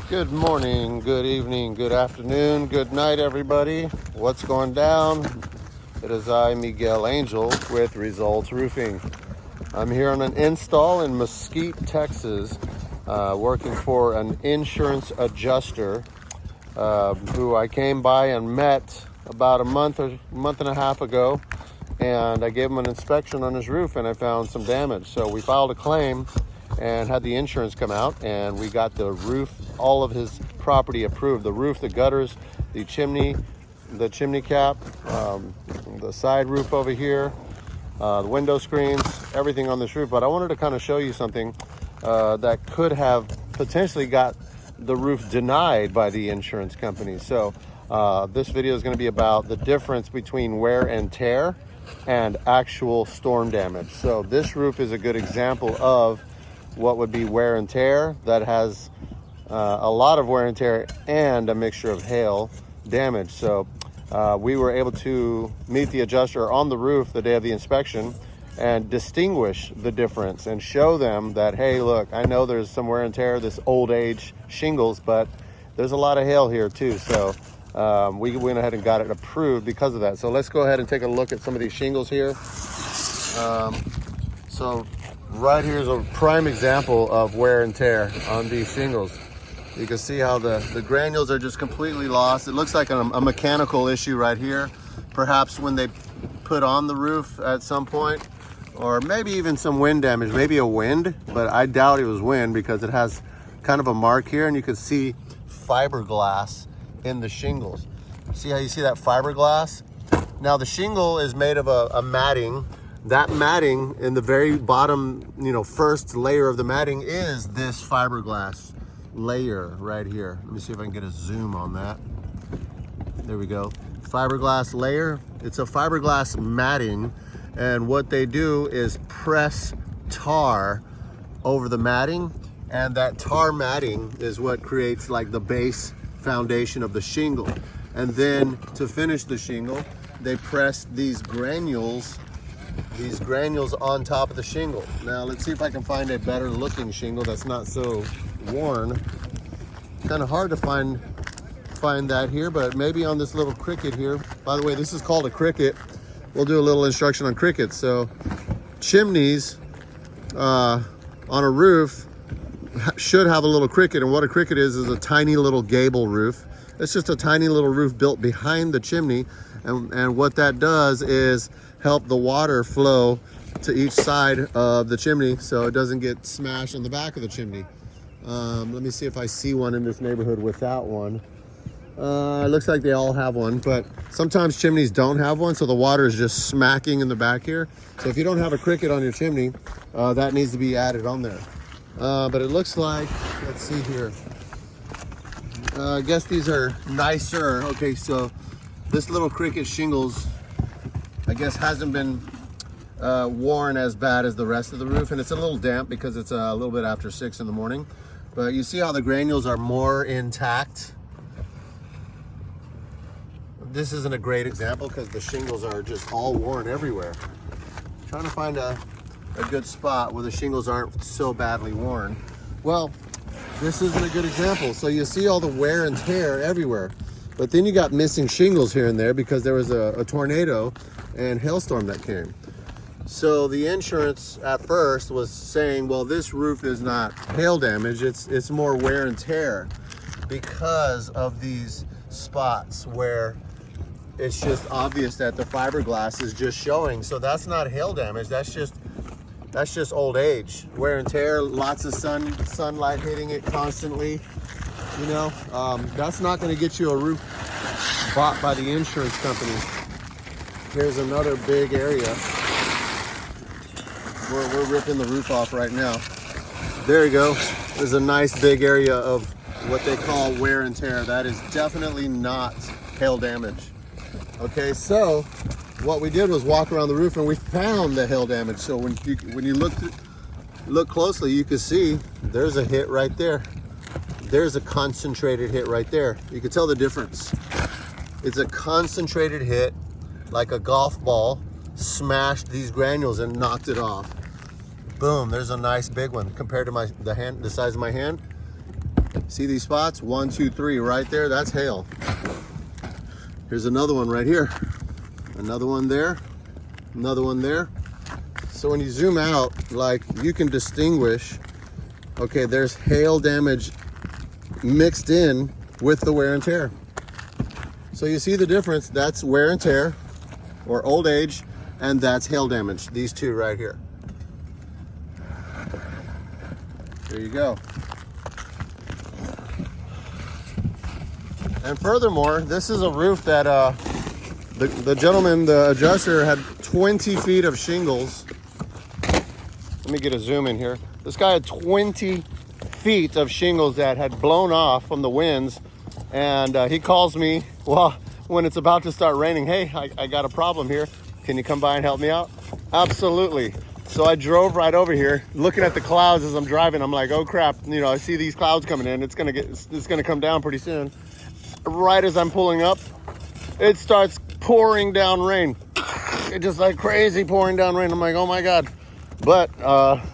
Good morning, good evening, good afternoon, good night, everybody. What's going down? It is I, Miguel Angel, with Results Roofing. I'm here on an install in Mesquite, Texas, working for an insurance adjuster who I came by and met about a month and a half ago, and I gave him an inspection on his roof and I found some damage. So we filed a claim and had the insurance come out, and we got the roof, all of his property approved. The roof, the gutters, the chimney cap, the side roof over here, the window screens, everything on this roof. But I wanted to kind of show you something that could have potentially got the roof denied by the insurance company. So this video is going to be about the difference between wear and tear and actual storm damage. So this roof is a good example of what would be wear and tear that has a lot of wear and tear and a mixture of hail damage. So we were able to meet the adjuster on the roof the day of the inspection and distinguish the difference and show them that, hey, look, I know there's some wear and tear, this old age shingles, but there's a lot of hail here too. So we went ahead and got it approved because of that. So let's go ahead and take a look at some of these shingles here. So right here is a prime example of wear and tear on these shingles. You can see how the granules are just completely lost. It looks like a mechanical issue right here. Perhaps when they put on the roof at some point, or maybe even some wind damage, maybe a wind, but I doubt it was wind because it has kind of a mark here, and you can see fiberglass in the shingles. See how you see that fiberglass? Now the shingle is made of a matting. That matting in the very bottom, first layer of the matting is this fiberglass layer right here. Let me see if I can get a zoom on that. There we go. Fiberglass layer. It's a fiberglass matting, and what they do is press tar over the matting, and that tar matting is what creates like the base foundation of the shingle. And then to finish the shingle, they press these granules on top of the shingle. Now let's see if I can find a better looking shingle that's not so worn. Kind of hard to find that here, but maybe on this little cricket here. By the way, this is called a cricket. We'll do a little instruction on crickets. So chimneys on a roof should have a little cricket, and what a cricket is a tiny little gable roof. It's just a tiny little roof built behind the chimney, and what that does is help the water flow to each side of the chimney so it doesn't get smashed in the back of the chimney. Let me see if I see one in this neighborhood without one. It looks like they all have one, but sometimes chimneys don't have one, so the water is just smacking in the back here. So if you don't have a cricket on your chimney, that needs to be added on there. But it looks like, let's see here. I guess these are nicer. Okay, so this little cricket shingles, I guess, hasn't been worn as bad as the rest of the roof, and it's a little damp because it's a little bit after 6 in the morning. But you see how the granules are more intact. This isn't a great example because the shingles are just all worn everywhere. I'm trying to find a good spot where the shingles aren't so badly worn. Well, this isn't a good example. So you see all the wear and tear everywhere, but then you got missing shingles here and there because there was a tornado and hailstorm that came. So the insurance at first was saying, well, this roof is not hail damage, it's more wear and tear because of these spots where it's just obvious that the fiberglass is just showing. So that's not hail damage, that's just old age, wear and tear, lots of sunlight hitting it constantly. That's not going to get you a roof bought by the insurance company. Here's another big area. We're ripping the roof off right now. There you go. There's a nice big area of what they call wear and tear. That is definitely not hail damage. Okay, so what we did was walk around the roof and we found the hail damage. So when you look closely, you can see there's a hit right there. There's a concentrated hit right there. You can tell the difference. It's a concentrated hit, like a golf ball smashed these granules and knocked it off. Boom, there's a nice big one compared to the size of my hand. See these spots? 1, 2, 3 right there. That's hail. Here's another one right here. Another one there. Another one there. So when you zoom out, like, you can distinguish, okay, there's hail damage mixed in with the wear and tear. So you see the difference. That's wear and tear or old age, and that's hail damage. These two right here. There you go. And furthermore, this is a roof that the gentleman, the adjuster, had 20 feet of shingles. Let me get a zoom in here. This guy had 20 feet of shingles that had blown off from the winds. And he calls me, well, when it's about to start raining, hey, I got a problem here. Can you come by and help me out? Absolutely. So I drove right over here, looking at the clouds as I'm driving. I'm like, oh crap, you know, I see these clouds coming in. It's gonna come down pretty soon. Right as I'm pulling up, it starts pouring down rain. It just like crazy pouring down rain. I'm like, oh my God. But,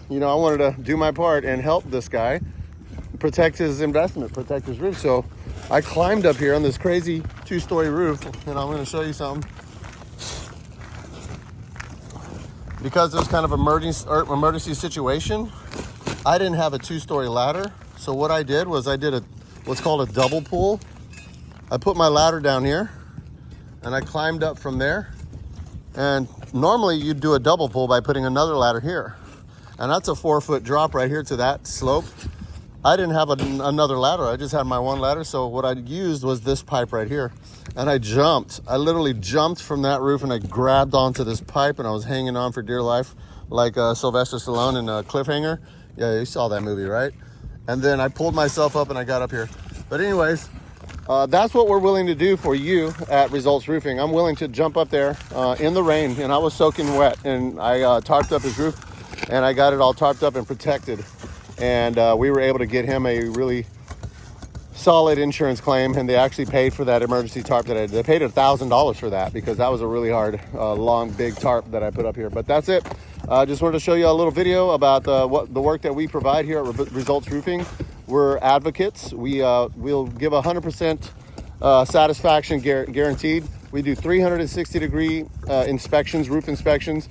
you know, I wanted to do my part and help this guy protect his investment, protect his roof. So I climbed up here on this crazy 2-story roof, and I'm gonna show you something. Because it was kind of emergency situation, I didn't have a 2-story ladder. So what I did was I did what's called a double pull. I put my ladder down here and I climbed up from there. And normally you'd do a double pull by putting another ladder here. And that's a 4-foot drop right here to that slope. I didn't have another ladder. I just had my one ladder. So what I used was this pipe right here. And I jumped. I literally jumped from that roof and I grabbed onto this pipe and I was hanging on for dear life, like Sylvester Stallone in Cliffhanger. Yeah, you saw that movie, right? And then I pulled myself up and I got up here. But anyways, that's what we're willing to do for you at Results Roofing. I'm willing to jump up there in the rain, and I was soaking wet, and I tarped up his roof, and I got it all tarped up and protected. And we were able to get him a really solid insurance claim, and they actually paid for that emergency tarp that I did. They paid $1,000 for that because that was a really hard, long, big tarp that I put up here. But that's it. Just wanted to show you a little video about the work that we provide here at Results Roofing. We're advocates. We'll give 100% satisfaction guaranteed. We do 360-degree inspections, roof inspections,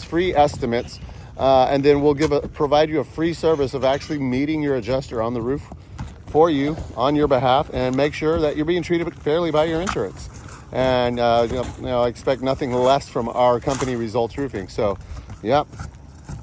free estimates, and then we'll provide you a free service of actually meeting your adjuster on the roof for you on your behalf, and make sure that you're being treated fairly by your insurance. And I expect nothing less from our company, Results Roofing. So, yep.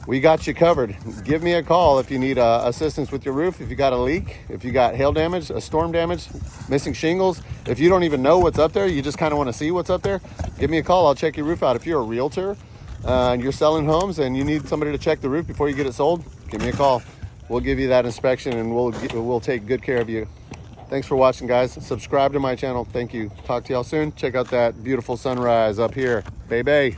We got you covered. Give me a call if you need assistance with your roof, if you got a leak, if you got hail damage, a storm damage, missing shingles. If you don't even know what's up there, you just kind of want to see what's up there, give me a call. I'll check your roof out. If you're a realtor and you're selling homes and you need somebody to check the roof before you get it sold, give me a call. We'll give you that inspection and we'll take good care of you. Thanks for watching, guys. Subscribe to my channel. Thank you. Talk to y'all soon. Check out that beautiful sunrise up here. Bay.